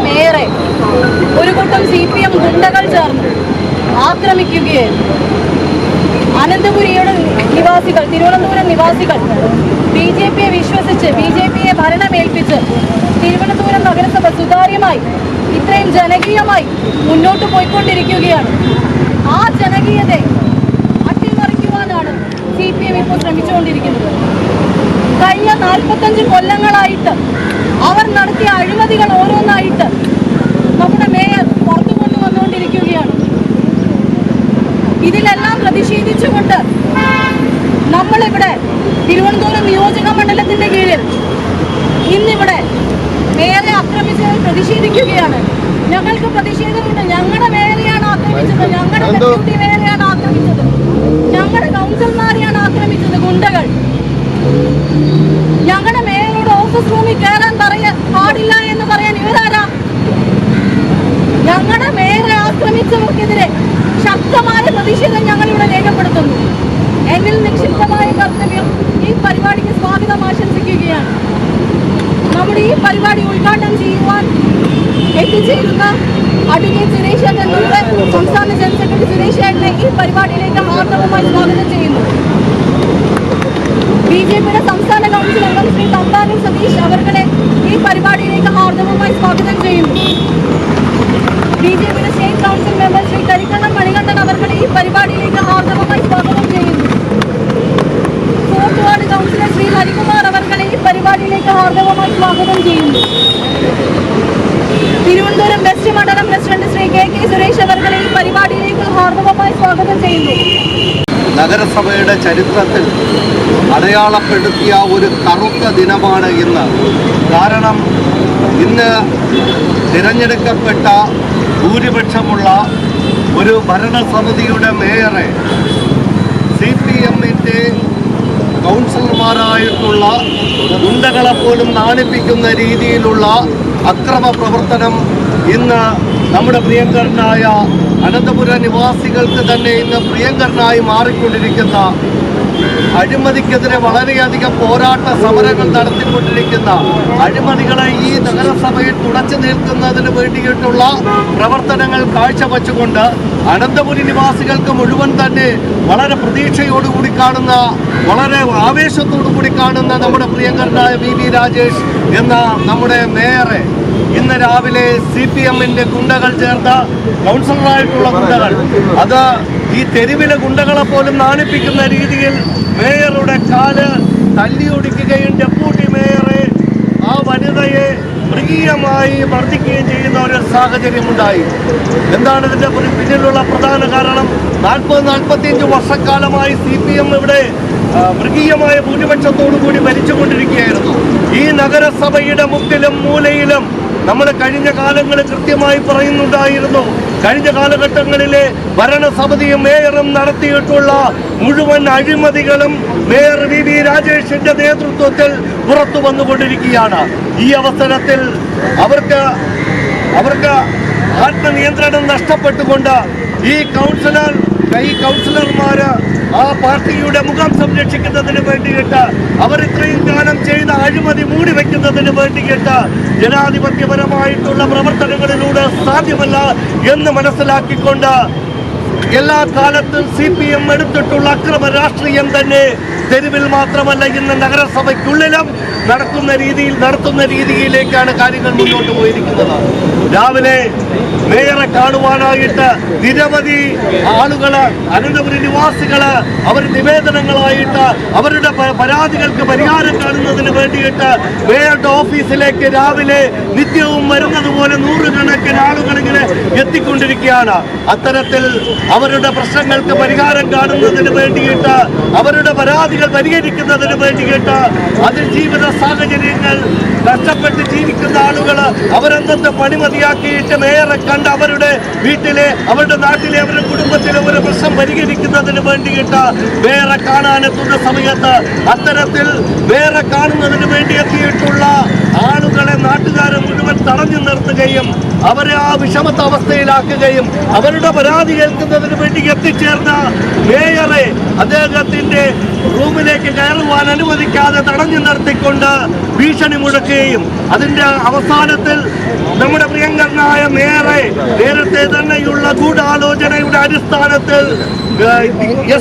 മേയറെ ഒരു കൂട്ടം CPM ഗുണ്ടകൾ ചേർന്ന് ആക്രമിക്കുകയായിരുന്നു. അനന്തപുരിയുടെ നിവാസികൾ, തിരുവനന്തപുരം നിവാസികൾ BJPയെ വിശ്വസിച്ച് BJPയെ ഭരണമേൽപ്പിച്ച് തിരുവനന്തപുരം നഗരസഭ സുതാര്യമായി ഇത്രയും ജനകീയമായി മുന്നോട്ട് പോയിക്കൊണ്ടിരിക്കുകയാണ്. ആ ജനകീയതയെ അട്ടിമറിക്കുവാനാണ് CPM ഇപ്പോൾ ശ്രമിച്ചുകൊണ്ടിരിക്കുന്നത്. കഴിഞ്ഞ 45 കൊല്ലങ്ങളായിട്ട് അവർ നടത്തിയ അഴിമതികൾ ഓരോന്നായിട്ട് നമ്മുടെ മേയർ പുറത്തു കൊണ്ടുവന്നുകൊണ്ടിരിക്കുകയാണ്. ഇതിലെല്ലാം പ്രതിഷേധിച്ചുകൊണ്ട് നമ്മളിവിടെ തിരുവനന്തപുരം നിയോജക മണ്ഡലത്തിന്റെ കീഴിൽ ഇന്നിവിടെ മേയറെ ആക്രമിച്ചതിൽ പ്രതിഷേധിക്കുകയാണ്. ഞങ്ങൾക്ക് പ്രതിഷേധമുണ്ട്. ഞങ്ങളുടെ മേയറെയാണ് ആക്രമിച്ചത്, ഞങ്ങളുടെ ഡെപ്യൂട്ടി മേയറെയാണ് ആക്രമിച്ചത്, ഞങ്ങളുടെ കൗൺസിലർമാരെയാണ് ആക്രമിച്ചത് ഗുണ്ടകൾ. ഞങ്ങളുടെ മേയറോട് ഓഫീസ് റൂമിൽ കയറാൻ പാടില്ല എന്ന് പറയാൻ ഇവരാരാ? ഞങ്ങളുടെ മേയറെ ആക്രമിച്ചവർക്കെതിരെ ശക്തമായ പ്രതിഷേധം ഞങ്ങളിവിടെ രേഖപ്പെടുത്തുന്നു. എന്നിൽ നിക്ഷിപ്തമായ കർത്തവ്യം ഈ പരിപാടിക്ക് സ്വാഗതം ആശംസിക്കുകയാണ്. നമ്മുടെ ഈ പരിപാടി ഉദ്ഘാടനം ചെയ്യുവാൻ എത്തിച്ചേരുന്ന അഡ്വക്കേറ്റ് സുരേഷ് എന്നൂടെ സംസ്ഥാന ജനറൽ സെക്രട്ടറി സുരേഷ് ഏട്ടനെ ഈ പരിപാടിയിലേക്ക് ഹാർദവമായി സ്വാഗതം ചെയ്യുന്നു. BJPയുടെ സംസ്ഥാന കൗൺസിൽ അംഗം ശ്രീ തമ്പാനി സതീഷ് അവർകളെ ഈ പരിപാടിയിലേക്ക് ഹാർദവമായി സ്വാഗതം ചെയ്യുന്നു. BJPയുടെ state council member Shri Karikkannam Manikandan അവർകളെ ഈ പരിപാടിയിലേക്ക് ഹാർദവമായി സ്വാഗതം ചെയ്യുന്നു. Fourth ward councillor Shri Harikumar ഹാർദവമായി സ്വാഗതം ചെയ്യുന്നു. തിരുവനന്തപുരം വെസ്റ്റ് മണ്ഡലം പ്രസിഡന്റ് ശ്രീ KK സുരേഷ് അവർകളെ ഈ പരിപാടിയിലേക്ക് ഹാർദവമായി സ്വാഗതം ചെയ്യുന്നു. നഗരസഭയുടെ ചരിത്രത്തിൽ അടയാളപ്പെടുത്തിയ ഒരു കറുത്ത ദിനമാണ് ഇന്ന്. കാരണം ഇന്ന് തിരഞ്ഞെടുക്കപ്പെട്ട ഭൂരിപക്ഷമുള്ള ഒരു ഭരണസമിതിയുടെ മേയറെ CPM-ന്റെ കൗൺസിലർമാരായിട്ടുള്ള ഗുണ്ടകളെ പോലും നാണിപ്പിക്കുന്ന രീതിയിലുള്ള അക്രമ പ്രവർത്തനം ഇന്ന് നമ്മുടെ പ്രിയങ്കരനായ അനന്തപുര നിവാസികൾക്ക് തന്നെ ഇന്ന് പ്രിയങ്കരനായി മാറിക്കൊണ്ടിരിക്കുന്ന, അഴിമതിക്കെതിരെ വളരെയധികം പോരാട്ട സമരങ്ങൾ നടത്തിക്കൊണ്ടിരിക്കുന്ന, അഴിമതികളെ ഈ നഗരസഭയിൽ തുടച്ചു നിൽക്കുന്നതിന് വേണ്ടിയിട്ടുള്ള പ്രവർത്തനങ്ങൾ കാഴ്ചവെച്ചുകൊണ്ട് അനന്തപുരി നിവാസികൾക്ക് മുഴുവൻ തന്നെ വളരെ പ്രതീക്ഷയോടുകൂടി കാണുന്ന, വളരെ ആവേശത്തോടുകൂടി കാണുന്ന നമ്മുടെ പ്രിയങ്കരനായ VV രാജേഷ് എന്ന നമ്മുടെ മേയറെ ഇന്ന് രാവിലെ CPM-ന്റെ ഗുണ്ടകൾ ചേർത്ത കൗൺസിലറായിട്ടുള്ള ഗുണ്ടകൾ, അത് ഈ തെരുവിലെ ഗുണ്ടകളെ പോലും നാണിപ്പിക്കുന്ന രീതിയിൽ മേയറുടെ കാല് തല്ലിയൊടിക്കുകയും ഡെപ്യൂട്ടി മേയറെ, ആ വനിതയെ മൃഗീയമായി മർദ്ദിക്കുകയും ചെയ്യുന്ന ഒരു സാഹചര്യമുണ്ടായി. എന്താണ് ഇതിൻ്റെ പിന്നിലുള്ള പ്രധാന കാരണം? 40-45 വർഷക്കാലമായി CPM ഇവിടെ മൃഗീയമായ ഭൂരിപക്ഷത്തോടുകൂടി ഭരിച്ചുകൊണ്ടിരിക്കുകയായിരുന്നു. ഈ നഗരസഭയുടെ മുക്കിലും മൂലയിലും നമ്മൾ കഴിഞ്ഞ കാലങ്ങളിൽ കൃത്യമായി പറയുന്നുണ്ടായിരുന്നു, കഴിഞ്ഞ കാലഘട്ടങ്ങളിലെ ഭരണസമിതിയും മേയറും നടത്തിയിട്ടുള്ള മുഴുവൻ അഴിമതികളും മേയർ VV രാജേഷിന്റെ നേതൃത്വത്തിൽ പുറത്തു വന്നുകൊണ്ടിരിക്കുകയാണ്. ഈ അവസരത്തിൽ അവർക്ക് ആത്മനിയന്ത്രണം നഷ്ടപ്പെട്ടുകൊണ്ട് ഈ കൗൺസിലർമാര് ആ പാർട്ടിയുടെ മുഖം സംരക്ഷിക്കുന്നതിന് വേണ്ടിയിട്ട്, അവർ ഇത്രയും കാലം ചെയ്ത അഴിമതി മൂടി വയ്ക്കുന്നതിന് വേണ്ടിയിട്ട് ജനാധിപത്യപരമായിട്ടുള്ള പ്രവർത്തനങ്ങളിലൂടെ സാധ്യമല്ല എന്ന് മനസ്സിലാക്കിക്കൊണ്ട് എല്ലാ കാലത്തും CPM എടുത്തിട്ടുള്ള അക്രമ രാഷ്ട്രീയം തന്നെ തെരുവിൽ മാത്രമല്ല ഇന്ന് നഗരസഭയ്ക്കുള്ളിലും നടത്തുന്ന രീതിയിലേക്കാണ് കാര്യങ്ങൾ മുന്നോട്ട് പോയിരിക്കുന്നത്. രാവിലെ മേയറെ കാണുവാനായിട്ട് നിരവധി ആളുകള്, അനന്തപുരി നിവാസികള്, അവർ നിവേദനങ്ങളായിട്ട് അവരുടെ പരാതികൾക്ക് പരിഹാരം കാണുന്നതിന് വേണ്ടിയിട്ട് മേയറുടെ ഓഫീസിലേക്ക് രാവിലെ നിത്യവും വരുന്നത് പോലെ നൂറുകണക്കിന് ആളുകളിങ്ങനെ എത്തിക്കൊണ്ടിരിക്കുകയാണ്. അത്തരത്തിൽ അവരുടെ പ്രശ്നങ്ങൾക്ക് പരിഹാരം കാണുന്നതിന് വേണ്ടിയിട്ട്, അവരുടെ പരാതികൾ പരിഹരിക്കുന്നതിന് വേണ്ടിയിട്ട്, അതിജീവിത സാഹചര്യങ്ങൾ കഷ്ടപ്പെട്ട് ജീവിക്കുന്ന ആളുകൾ അവരെന്നത്തെ പണി മതിയാക്കിയിട്ട് മേയറെ കണ്ട് അവരുടെ വീട്ടിലെ, അവരുടെ നാട്ടിലെ, അവരുടെ കുടുംബത്തിലെ ഒരു പ്രശ്നം പരിഹരിക്കുന്നതിന് വേണ്ടിയിട്ട് മേയറെ കാണാനെത്തുന്ന സമയത്ത് അത്തരത്തിൽ മേയറെ കാണുന്നതിന് വേണ്ടി എത്തിയിട്ടുള്ള ആളുകളെ നാട്ടുകാരെ മുഴുവൻ തടഞ്ഞു നിർത്തുകയും അവരെ ആ വിഷമത്ത അവസ്ഥയിലാക്കുകയും അവരുടെ പരാതി കേൾക്കുന്നതിന് വേണ്ടി എത്തിച്ചേർന്ന മേയറെ അദ്ദേഹത്തിന്റെ റൂമിലേക്ക് കയറുവാൻ അനുവദിക്കാതെ തടഞ്ഞു നിർത്തിക്കൊണ്ട് ഭീഷണി മുഴക്കുകയും അതിന്റെ അവസാനത്തിൽ നമ്മുടെ പ്രിയങ്കരനായ മേയറെ നേരത്തെ തന്നെയുള്ള ഗൂഢാലോചനയുടെ അടിസ്ഥാനത്തിൽ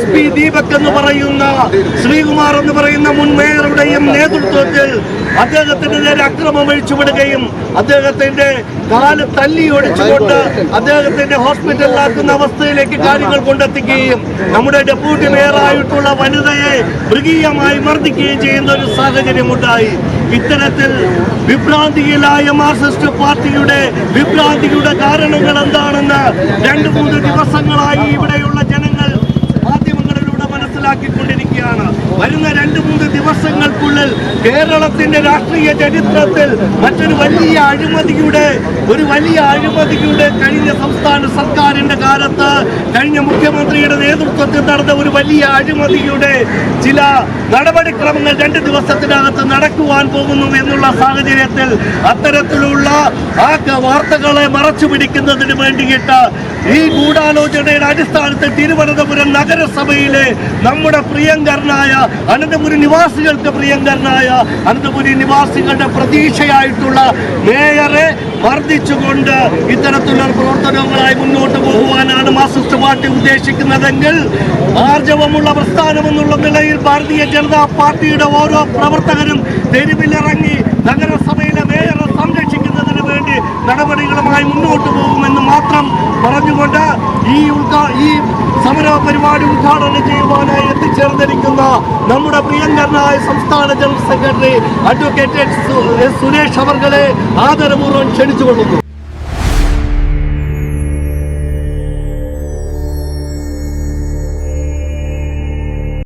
SP ദീപക് എന്ന് പറയുന്ന, ശ്രീകുമാർ എന്ന് പറയുന്ന മുൻ മേയറുടെയും നേതൃത്വത്തിൽ അദ്ദേഹത്തിന് നേരെ അക്രമം അഴിച്ചുവിടുകയും അദ്ദേഹത്തിന്റെ കാല് തല്ലി ഒടിച്ചുകൊണ്ട് അദ്ദേഹത്തിന്റെ ഹോസ്പിറ്റലിലാക്കുന്ന അവസ്ഥയിലേക്ക് കാര്യങ്ങൾ കൊണ്ടെത്തിക്കുകയും നമ്മുടെ ഡെപ്യൂട്ടി മേയറായിട്ടുള്ള വനിതയെ മൃഗീയമായി മർദ്ദിക്കുകയും ചെയ്യുന്ന ഒരു സാഹചര്യമുണ്ടായി. ഇത്തരത്തിൽ വിഭ്രാന്തിയിലായ മാർക്സിസ്റ്റ് പാർട്ടിയുടെ വിഭ്രാന്തിയുടെ കാരണങ്ങൾ എന്താണെന്ന് 2-3 ദിവസങ്ങളായി ഇവിടെയുള്ള ജനങ്ങൾ മാധ്യമങ്ങളിലൂടെ മനസ്സിലാക്കിക്കൊണ്ടിരിക്കുകയാണ്. വരുന്ന 2-3 ദിവസങ്ങൾക്കുള്ളിൽ കേരളത്തിന്റെ രാഷ്ട്രീയ ചരിത്രത്തിൽ മറ്റൊരു വലിയ അഴിമതിയുടെ കഴിഞ്ഞ സംസ്ഥാന സർക്കാരിന്റെ കാലത്ത് കഴിഞ്ഞ മുഖ്യമന്ത്രിയുടെ നേതൃത്വത്തിൽ നടന്ന ഒരു വലിയ അഴിമതിയുടെ ചില നടപടിക്രമങ്ങൾ 2 ദിവസത്തിനകത്ത് നടക്കുവാൻ പോകുന്നു എന്നുള്ള സാഹചര്യത്തിൽ അത്തരത്തിലുള്ള ആ വാർത്തകളെ മറച്ചു പിടിക്കുന്നതിന് വേണ്ടിയിട്ട് ഈ ഗൂഢാലോചനയുടെ അടിസ്ഥാനത്തിൽ തിരുവനന്തപുരം നഗരസഭയിലെ നമ്മുടെ പ്രിയങ്കരനായ അനന്തപുരി നിവാസികൾക്ക് പ്രിയങ്കരനായ അനന്തപുരി നിവാസികളുടെ പ്രതീക്ഷയായിട്ടുള്ള മേയറെ മർദ്ദിച്ചുകൊണ്ട് ഇത്തരത്തിലുള്ള പ്രവർത്തനങ്ങളായി മുന്നോട്ട് പോകുവാനാണ് മാർക്സിസ്റ്റ് പാർട്ടി ഉദ്ദേശിക്കുന്നതെങ്കിൽ ആർജവമുള്ള പ്രസ്ഥാനമെന്നുള്ള നിലയിൽ ഭാരതീയ ജനതാ പാർട്ടിയുടെ ഓരോ പ്രവർത്തകരും തെരുവിലിറങ്ങി നഗരസഭയിലെ മേയറെ സംരക്ഷിക്കുന്നതിന് വേണ്ടി നടപടികളുമായി മുന്നോട്ട് പോകുമെന്ന് മാത്രം പറഞ്ഞുകൊണ്ട് ഈ സമര പരിപാടി ഉദ്ഘാടനം ചെയ്യുവാനായി എത്തിച്ചേർന്നിരിക്കുന്ന നമ്മുടെ പ്രിയങ്കരനായ സംസ്ഥാന ജനറൽ സെക്രട്ടറി അഡ്വക്കേറ്റ് സുരേഷ് അവർകളെ ആദരപൂർവ്വം ക്ഷണിച്ചുകൊള്ളുന്നു.